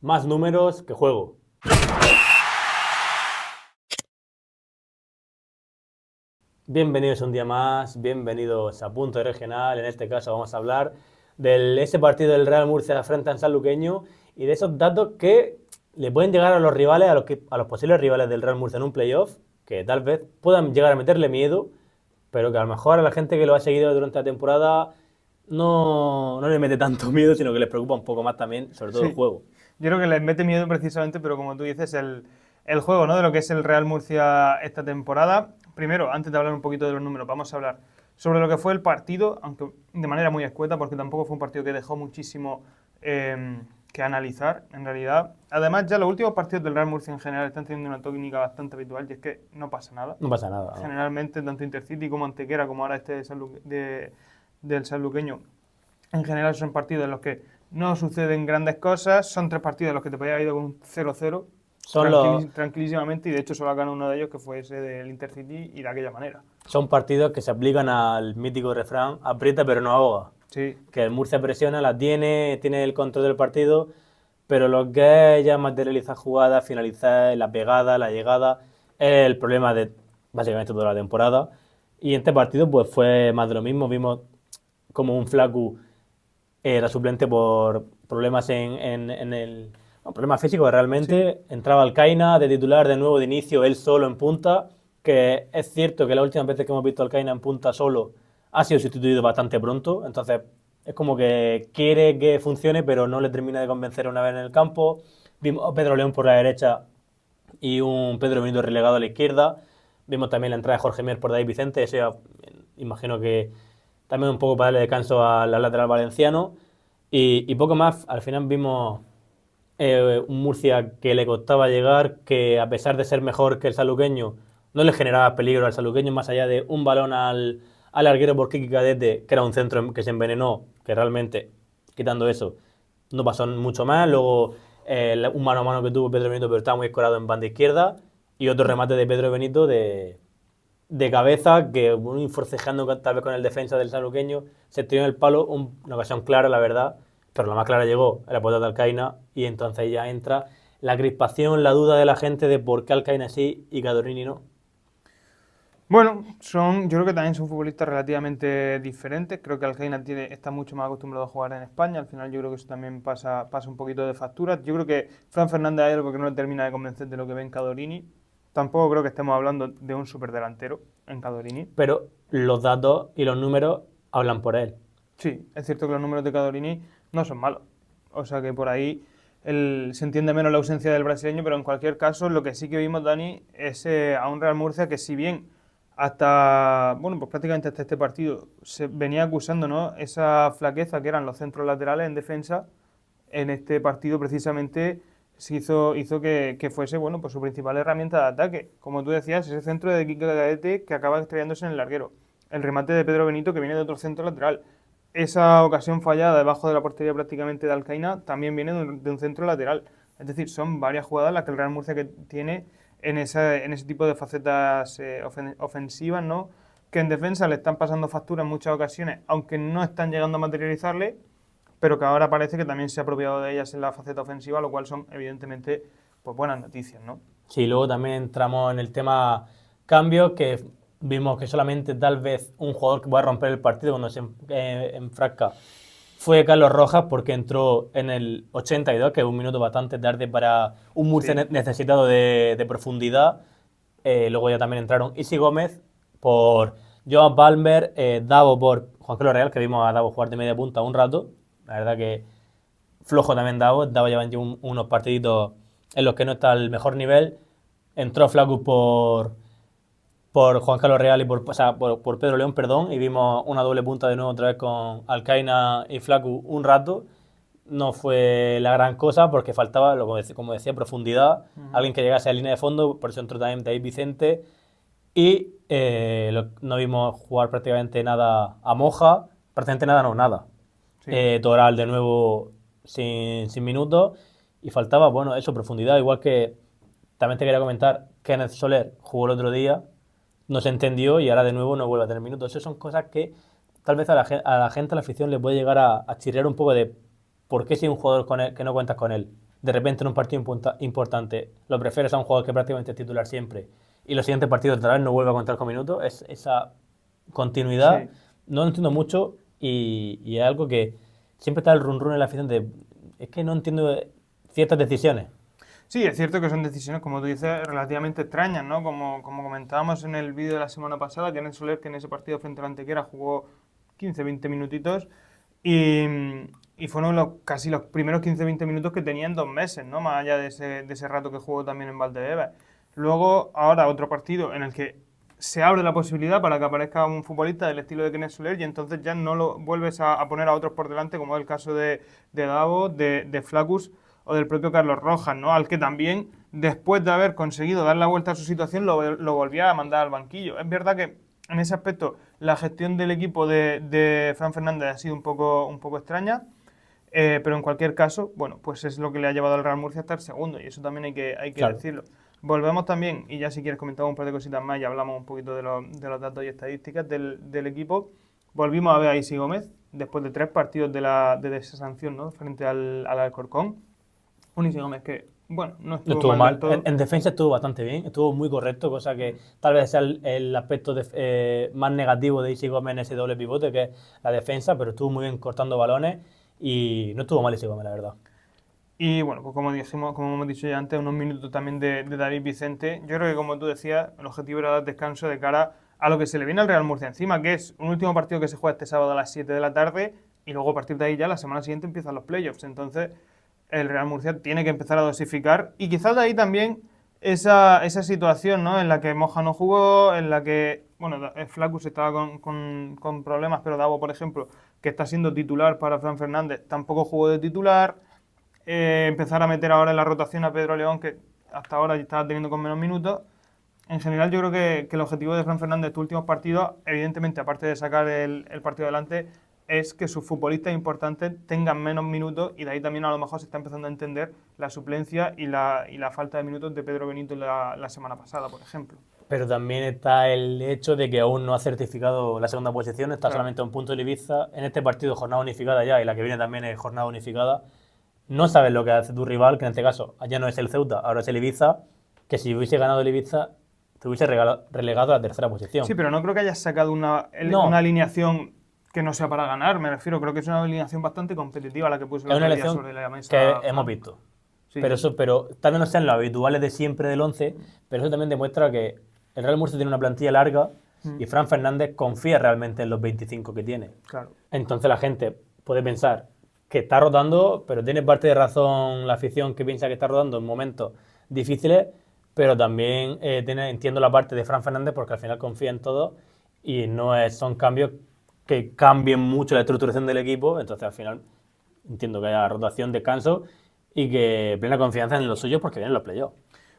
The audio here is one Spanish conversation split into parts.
más números que juego. Bienvenidos un día más, bienvenidos a Punto Regional. En este caso vamos a hablar de ese partido del Real Murcia frente al Sanluqueño y de esos datos que le pueden llegar a los rivales, a los posibles rivales del Real Murcia en un playoff, que tal vez puedan llegar a meterle miedo, pero que a lo mejor a la gente que lo ha seguido durante la temporada no le mete tanto miedo, sino que les preocupa un poco más también, sobre todo el Sí, juego. yo creo que les mete miedo precisamente, pero como tú dices, el juego, ¿no? De lo que es el Real Murcia esta temporada. Primero, antes de hablar un poquito de los números, vamos a hablar sobre lo que fue el partido, aunque de manera muy escueta, porque tampoco fue un partido que dejó muchísimo que analizar, en realidad. Además, ya los últimos partidos del Real Murcia en general están teniendo una tónica bastante habitual, y es que no pasa nada. No pasa nada, ¿no? Generalmente, tanto Intercity como Antequera, como ahora este del sanluqueño, en general son partidos en los que no suceden grandes cosas, son 3 partidos en los que te podías haber ido con un 0-0 tranquilísimamente, y de hecho solo ha ganado uno de ellos, que fue ese del Intercity, y de aquella manera. Son partidos que se aplican al mítico refrán, aprieta pero no ahoga. Sí, Que el Murcia presiona, la tiene el control del partido, pero lo que es ya materializar jugadas, finalizar la pegada, la llegada, es el problema de básicamente toda la temporada. Y en este partido pues fue más de lo mismo, vimos como un Flacu era suplente por problemas en el... bueno, problemas físicos realmente, sí. entraba Alcaina de titular de nuevo de inicio, él solo en punta, que es cierto que las últimas veces que hemos visto a Alcaina en punta solo ha sido sustituido bastante pronto, entonces es como que quiere que funcione, pero no le termina de convencer una vez en el campo. Vimos a Pedro León por la derecha y un Pedro Benito relegado a la izquierda. Vimos también la entrada de Jorge Mier por David Vicente, eso ya, imagino que también un poco para darle descanso al lateral valenciano. Y poco más, al final vimos un Murcia que le costaba llegar, que a pesar de ser mejor que el saluqueño, no le generaba peligro al saluqueño más allá de un balón al larguero por Kiki Cadete, que era un centro que se envenenó, que realmente, quitando eso, no pasó mucho más. Luego un mano a mano que tuvo Pedro Benito, pero estaba muy escorado en banda izquierda, y otro remate de Pedro Benito de cabeza, que forcejeando tal vez con el defensa del saluqueño, se tiró en el palo, una ocasión clara, la verdad, pero la más clara llegó a la puerta de Alcaina, y entonces ya entra la crispación, la duda de la gente de por qué Alcaina sí y Cadorini no. Bueno, yo creo que también son futbolistas relativamente diferentes. Creo que Alcaina está mucho más acostumbrado a jugar en España. Al final yo creo que eso también pasa un poquito de factura. Yo creo que Fran Fernández hay algo que no le termina de convencer de lo que ve en Cadorini. Tampoco creo que estemos hablando de un superdelantero en Cadorini. Pero los datos y los números hablan por él. Sí, es cierto que los números de Cadorini no son malos. O sea que por ahí se entiende menos la ausencia del brasileño, pero en cualquier caso lo que sí que vimos, Dani, es a un Real Murcia que, si bien hasta, bueno, pues prácticamente hasta este partido se venía acusando, ¿no?, esa flaqueza que eran los centros laterales en defensa, en este partido precisamente hizo que fuese, bueno, pues su principal herramienta de ataque. Como tú decías, ese centro de Kike Cadete que acaba estrellándose en el larguero. El remate de Pedro Benito que viene de otro centro lateral. Esa ocasión fallada debajo de la portería prácticamente de Alcaina también viene de un centro lateral. Es decir, son varias jugadas las que el Real Murcia que tiene en ese tipo de facetas ofensivas, ¿no?, que en defensa le están pasando factura en muchas ocasiones, aunque no están llegando a materializarle, pero que ahora parece que también se ha apropiado de ellas en la faceta ofensiva, lo cual son evidentemente pues buenas noticias, ¿no? Sí, luego también entramos en el tema cambios, que vimos que solamente tal vez un jugador que pueda romper el partido cuando se enfrasca fue Carlos Rojas, porque entró en el 82, que es un minuto bastante tarde para un Murcia Sí, necesitado de profundidad. Luego ya también entraron Isi Gómez por Joan Palmer, Davo por Juan Carlos Real, que vimos a Davo jugar de media punta un rato. La verdad que flojo también Davo. Davo lleva unos partiditos en los que no está al mejor nivel. Entró Flaco por Juan Carlos Real y por Pedro León, perdón, y vimos una doble punta de nuevo otra vez con Alcaina y Flaco un rato. No fue la gran cosa porque faltaba, como decía, profundidad, alguien que llegase a la línea de fondo, por eso entró también David Vicente, y no vimos jugar prácticamente nada a Moja, prácticamente nada, no, nada. sí. Toral de nuevo sin minutos, y faltaba, bueno, eso, profundidad, igual que también te quería comentar, Kenneth Soler jugó el otro día, no se entendió y ahora de nuevo no vuelve a tener minutos. Esas son cosas que tal vez a la gente, a la afición, le puede llegar a chirriar un poco de por qué si un jugador que no cuentas con él. de repente en un partido importante lo prefieres a un jugador que prácticamente es titular siempre y los siguientes partidos tal vez no vuelva a contar con minutos, esa continuidad Sí. no lo entiendo mucho y es algo que siempre está el run run en la afición de es que no entiendo ciertas decisiones. Sí, es cierto que son decisiones, como tú dices, relativamente extrañas, ¿no? Como comentábamos en el vídeo de la semana pasada, Kenneth Soler, que en ese partido frente al Antequera jugó 15-20 minutitos y, y fueron casi los primeros 15-20 minutos que tenía en 2 meses, ¿no? Más allá de ese rato que jugó también en Valdebebas. Luego, ahora otro partido en el que se abre la posibilidad para que aparezca un futbolista del estilo de Kenneth Soler y entonces ya no lo vuelves a poner a otros por delante, como es el caso de Davo, de Flaccus o del propio Carlos Rojas, ¿no? Al que también, después de haber conseguido dar la vuelta a su situación, lo volvía a mandar al banquillo. Es verdad que en ese aspecto la gestión del equipo de Fran Fernández ha sido un poco extraña, pero en cualquier caso, bueno, pues es lo que le ha llevado al Real Murcia a estar segundo y eso también hay que Claro. decirlo. Volvemos también, y ya si quieres comentar un par de cositas más y hablamos un poquito de los datos y estadísticas del equipo. Volvimos a ver a Isi Gómez después de 3 partidos de esa sanción, ¿no? Frente al Alcorcón. Un Isi Gómez que, bueno, no No estuvo estuvo mal del mal. todo. En defensa estuvo bastante bien, estuvo muy correcto, cosa que tal vez sea el aspecto más negativo de Isi Gómez en ese doble pivote, que es la defensa, pero estuvo muy bien cortando balones y no estuvo mal Isi Gómez, la verdad. Y bueno, pues como hemos dicho ya antes, unos minutos también de David Vicente. Yo creo que, como tú decías, el objetivo era dar descanso de cara a lo que se le viene al Real Murcia encima, que es un último partido que se juega este sábado a las 7 de la tarde y luego a partir de ahí ya la semana siguiente empiezan los playoffs. Entonces, el Real Murcia tiene que empezar a dosificar y quizás de ahí también esa situación, ¿no? En la que Moja no jugó, en la que, bueno, Flaccus estaba con problemas, pero Davo, por ejemplo, que está siendo titular para Fran Fernández, tampoco jugó de titular. Empezar a meter ahora en la rotación a Pedro León, que hasta ahora estaba teniendo con menos minutos. En general, yo creo que el objetivo de Fran Fernández en estos últimos partidos, evidentemente, aparte de sacar el partido adelante, es que sus futbolistas importantes tengan menos minutos y de ahí también a lo mejor se está empezando a entender la suplencia y la falta de minutos de Pedro Benito la semana pasada, por ejemplo. Pero también está el hecho de que aún no ha certificado la segunda posición, está Claro. solamente a un punto de Ibiza. En este partido jornada unificada ya, y la que viene también es jornada unificada. No sabes lo que hace tu rival, que en este caso ya no es el Ceuta, ahora es el Ibiza, que si hubiese ganado el Ibiza, te hubiese relegado a la tercera posición. Sí, pero no creo que hayas sacado una No, alineación que no sea para ganar, me refiero. Creo que es una alineación bastante competitiva la que puso el es una otro día elección sobre la mesa. que hemos visto. Sí, Pero, sí. pero tal vez no sean los habituales de siempre del 11, pero eso también demuestra que el Real Murcia tiene una plantilla larga y Fran Fernández confía realmente en los 25 que tiene. Claro. Entonces la gente puede pensar que está rotando, pero tiene parte de razón la afición que piensa que está rodando en momentos difíciles, pero también entiendo la parte de Fran Fernández porque al final confía en todo y son cambios que cambien mucho la estructuración del equipo, entonces al final entiendo que haya rotación, descanso y que plena confianza en los suyos porque vienen los playoffs.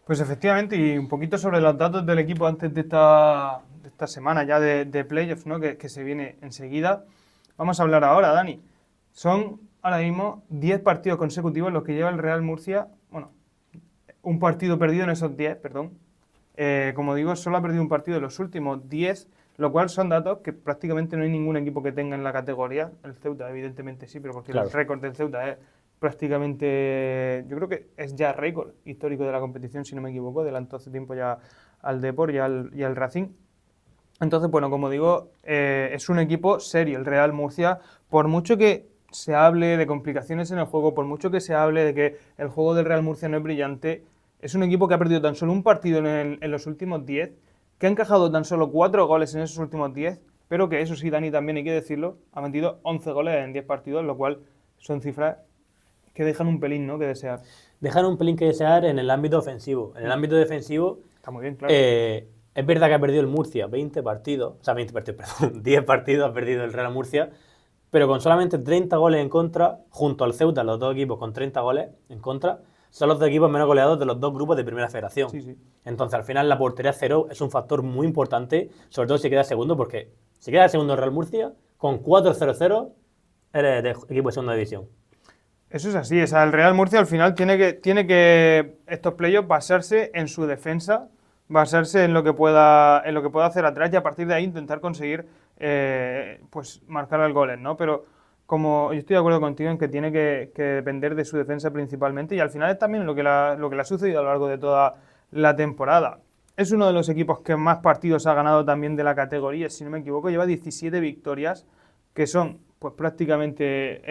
Pues efectivamente, y un poquito sobre los datos del equipo antes de esta semana ya de playoffs, ¿no? que se viene enseguida. Vamos a hablar ahora, Dani. Son ahora mismo 10 partidos consecutivos los que lleva el Real Murcia. Bueno, un partido perdido en esos 10, perdón. Como digo, solo ha perdido un partido en los últimos 10, lo cual son datos que prácticamente no hay ningún equipo que tenga en la categoría. El Ceuta, evidentemente sí, pero porque Claro. el récord del Ceuta es prácticamente, yo creo que es ya récord histórico de la competición, si no me equivoco, adelantó hace tiempo ya al Depor y al Racing. Entonces, bueno, como digo, es un equipo serio el Real Murcia, por mucho que se hable de complicaciones en el juego, por mucho que se hable de que el juego del Real Murcia no es brillante, es un equipo que ha perdido tan solo un partido en los últimos 10, que ha encajado tan solo 4 goles en esos últimos 10, pero que eso sí, Dani, también hay que decirlo, ha metido 11 goles en 10 partidos, lo cual son cifras que dejan un pelín, ¿no?, que desear. Dejan un pelín que desear en el ámbito ofensivo. En el ámbito defensivo, Está muy bien, claro. es verdad que ha perdido el Murcia 20 partidos, o sea, 20 partidos, perdón, 10 partidos ha perdido el Real Murcia, pero con solamente 30 goles en contra, junto al Ceuta, los dos equipos con 30 goles en contra, son los dos equipos menos goleados de los dos grupos de Primera Federación. Sí, sí. Entonces, al final, la portería cero es un factor muy importante, sobre todo si queda segundo, porque si queda segundo el Real Murcia, con 4-0-0, eres de equipo de segunda división. Eso es así, o sea, el Real Murcia al final tiene que estos playoffs basarse en su defensa, basarse en lo que pueda hacer atrás y a partir de ahí intentar conseguir pues marcar el goles, ¿no? Pero como yo estoy de acuerdo contigo en que tiene que depender de su defensa principalmente, y al final es también lo que le ha sucedido a lo largo de toda la temporada. Es uno de los equipos que más partidos ha ganado también de la categoría, si no me equivoco, lleva 17 victorias, que son pues prácticamente,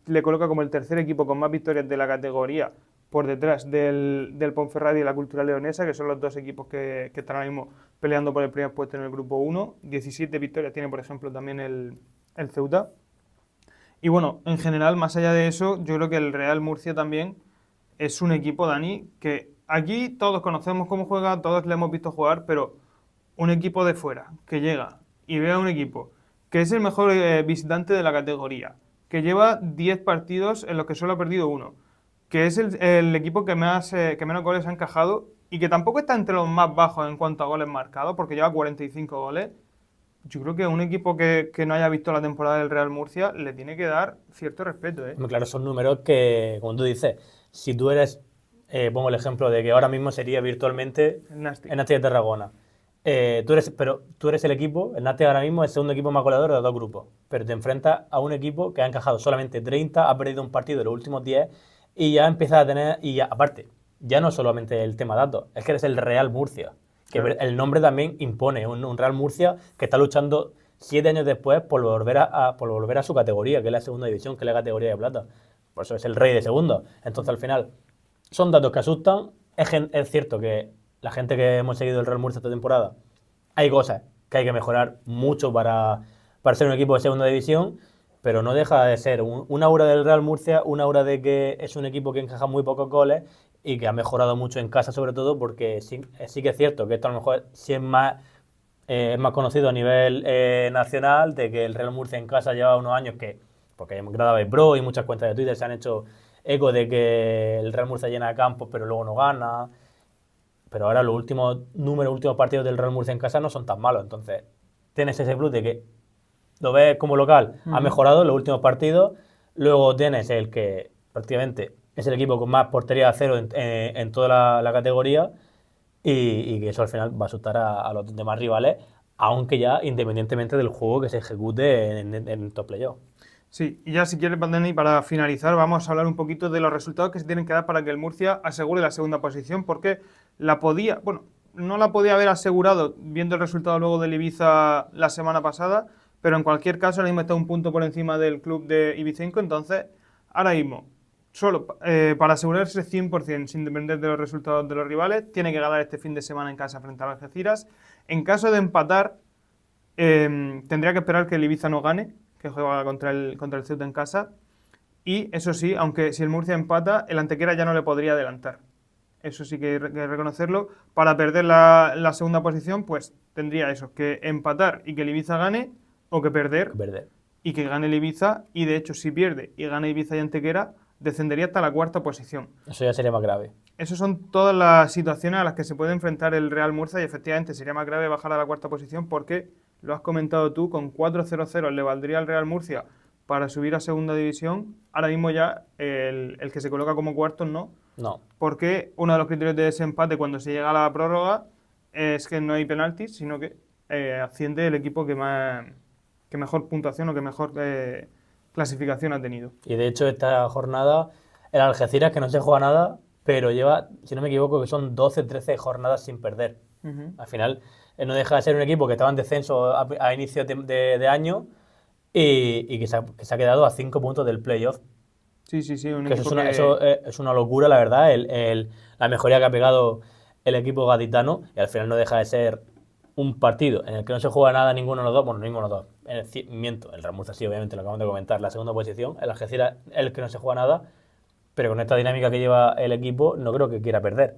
le coloca como el tercer equipo con más victorias de la categoría, por detrás del Ponferrada y la Cultural Leonesa, que son los dos equipos que están ahora mismo peleando por el primer puesto en el grupo 1. 17 victorias tiene, por ejemplo, también el Ceuta. Y bueno, en general, más allá de eso, yo creo que el Real Murcia también es un equipo, Dani, que aquí todos conocemos cómo juega, todos le hemos visto jugar, pero un equipo de fuera que llega y ve a un equipo que es el mejor visitante de la categoría, que lleva 10 partidos en los que solo ha perdido uno, que es el equipo que menos goles ha encajado y que tampoco está entre los más bajos en cuanto a goles marcados, porque lleva 45 goles. Yo creo que a un equipo que no haya visto la temporada del Real Murcia le tiene que dar cierto respeto, ¿eh? Claro, son números que, como tú dices, si tú eres, pongo el ejemplo de que ahora mismo sería virtualmente El Nastic. el Nastic de Tarragona. Pero tú eres el equipo, el Nastic ahora mismo es el segundo equipo más goleador de los dos grupos, pero te enfrentas a un equipo que ha encajado solamente 30, ha perdido un partido de los últimos 10 y ya empiezas a tener, y ya, aparte, ya no solamente el tema datos, es que eres el Real Murcia, que Claro. el nombre también impone, un Real Murcia que está luchando 7 años después por volver a su categoría, que es la segunda división, que es la categoría de plata. Por eso es el rey de segunda. Entonces, al final, son datos que asustan. Es cierto que la gente que hemos seguido el Real Murcia esta temporada, hay cosas que hay que mejorar mucho para ser un equipo de segunda división, pero no deja de ser una aura del Real Murcia, una aura de que es un equipo que encaja muy pocos goles y que ha mejorado mucho en casa, sobre todo, porque sí que es cierto que esto a lo mejor sí es más conocido a nivel nacional, de que el Real Murcia en casa lleva unos años que, porque David Bro y muchas cuentas de Twitter se han hecho eco de que el Real Murcia llena campos pero luego no gana. Pero ahora los últimos partidos del Real Murcia en casa no son tan malos. Entonces, tienes ese plus de que lo ves como local, ha mejorado en los últimos partidos. Luego tienes el que prácticamente es el equipo con más portería a cero en toda la categoría y que eso al final va a asustar a los demás rivales, aunque ya independientemente del juego que se ejecute en top playoff. Sí, y ya si quieres, Dani, para finalizar, vamos a hablar un poquito de los resultados que se tienen que dar para que el Murcia asegure la segunda posición, porque no la podía haber asegurado viendo el resultado luego del Ibiza la semana pasada, pero en cualquier caso ahora mismo está un punto por encima del club de Ibicenco, entonces ahora mismo, solo para asegurarse 100% sin depender de los resultados de los rivales, tiene que ganar este fin de semana en casa frente a las Algeciras. En caso de empatar, tendría que esperar que el Ibiza no gane, que juega contra el Ceuta en casa. Y eso sí, aunque si el Murcia empata, el Antequera ya no le podría adelantar. Eso sí que hay que reconocerlo. Para perder la segunda posición, pues tendría eso, que empatar y que el Ibiza gane, o que perder y que gane el Ibiza. Y de hecho, si pierde y gana Ibiza y Antequera, descendería hasta la cuarta posición. Eso ya sería más grave. Esas son todas las situaciones a las que se puede enfrentar el Real Murcia y efectivamente sería más grave bajar a la cuarta posición porque, lo has comentado tú, con 4-0-0 le valdría al Real Murcia para subir a segunda división. Ahora mismo ya el que se coloca como cuarto no. Porque uno de los criterios de desempate cuando se llega a la prórroga es que no hay penaltis, sino que asciende el equipo que mejor puntuación o que mejor clasificación ha tenido. Y de hecho esta jornada, el Algeciras, que no se juega nada, pero lleva, si no me equivoco, que son 12-13 jornadas sin perder. Al final, no deja de ser un equipo que estaba en descenso a inicios de año y que se ha quedado a 5 puntos del playoff. Sí. Eso es una locura, la verdad, la mejoría que ha pegado el equipo gaditano, y al final no deja de ser un partido en el que no se juega nada ninguno de los dos. Bueno, ninguno de los dos. Miento, el Real Murcia sí, obviamente, lo acabamos de comentar, la segunda posición. El Algeciras es el que no se juega nada, pero con esta dinámica que lleva el equipo, no creo que quiera perder.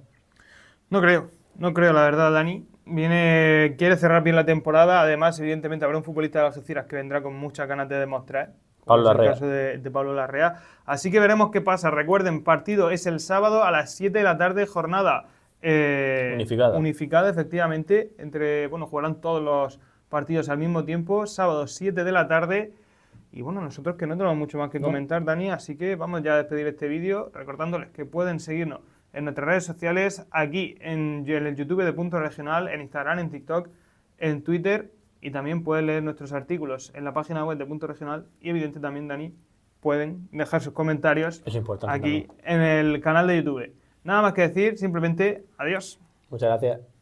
No creo, la verdad, Dani. Quiere cerrar bien la temporada. Además, evidentemente, habrá un futbolista de Algeciras que vendrá con muchas ganas de demostrar. Pablo Larrea. Es el caso de Pablo Larrea. Así que veremos qué pasa. Recuerden, partido es el sábado a las 7 de la tarde, jornada unificada, efectivamente. Jugarán todos los partidos al mismo tiempo, sábado 7 de la tarde. Y bueno, nosotros que no tenemos mucho más que comentar, Dani, así que vamos ya a despedir este vídeo, recordándoles que pueden seguirnos en nuestras redes sociales, aquí en el YouTube de Punto Regional, en Instagram, en TikTok, en Twitter, y también pueden leer nuestros artículos en la página web de Punto Regional y evidentemente también, Dani, pueden dejar sus comentarios Es importante aquí también. en el canal de YouTube. Nada más que decir, simplemente adiós. Muchas gracias.